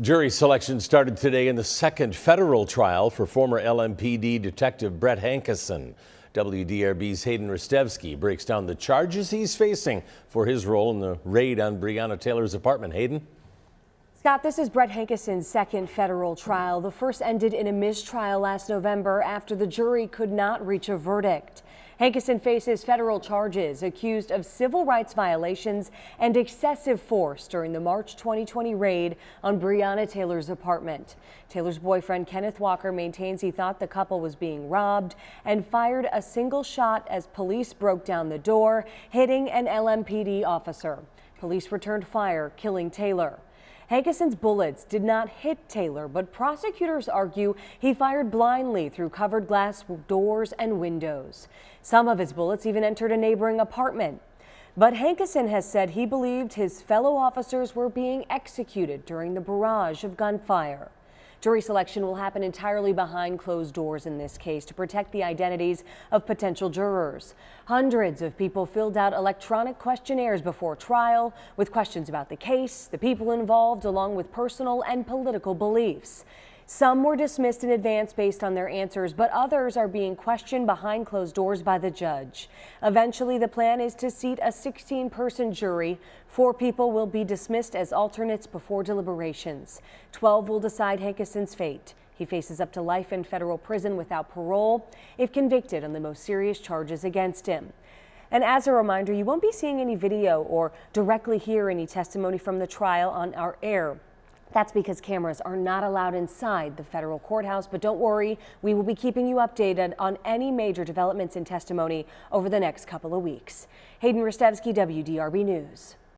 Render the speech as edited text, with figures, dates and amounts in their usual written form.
Jury selection started today in the second federal trial for former LMPD Detective Brett Hankison. WDRB's Hayden Ristevsky breaks down the charges he's facing for his role in the raid on Breonna Taylor's apartment. Hayden? Scott, this is Brett Hankison's second federal trial. The first ended in a mistrial last November after the jury could not reach a verdict. Hankison faces federal charges accused of civil rights violations and excessive force during the March 2020 raid on Breonna Taylor's apartment. Taylor's boyfriend Kenneth Walker maintains he thought the couple was being robbed and fired a single shot as police broke down the door, hitting an LMPD officer. Police returned fire, killing Taylor. Hankison's bullets did not hit Taylor, but prosecutors argue he fired blindly through covered glass doors and windows. Some of his bullets even entered a neighboring apartment. But Hankison has said he believed his fellow officers were being executed during the barrage of gunfire. Jury selection will happen entirely behind closed doors in this case to protect the identities of potential jurors. Hundreds of people filled out electronic questionnaires before trial with questions about the case, the people involved, along with personal and political beliefs. Some were dismissed in advance based on their answers, but others are being questioned behind closed doors by the judge. Eventually, the plan is to seat a 16-person jury. 4 people will be dismissed as alternates before deliberations. 12 will decide Hankison's fate. He faces up to life in federal prison without parole if convicted on the most serious charges against him. And as a reminder, you won't be seeing any video or directly hear any testimony from the trial on our air. That's because cameras are not allowed inside the federal courthouse, but don't worry, we will be keeping you updated on any major developments in testimony over the next couple of weeks. Hayden Ristevsky, WDRB News.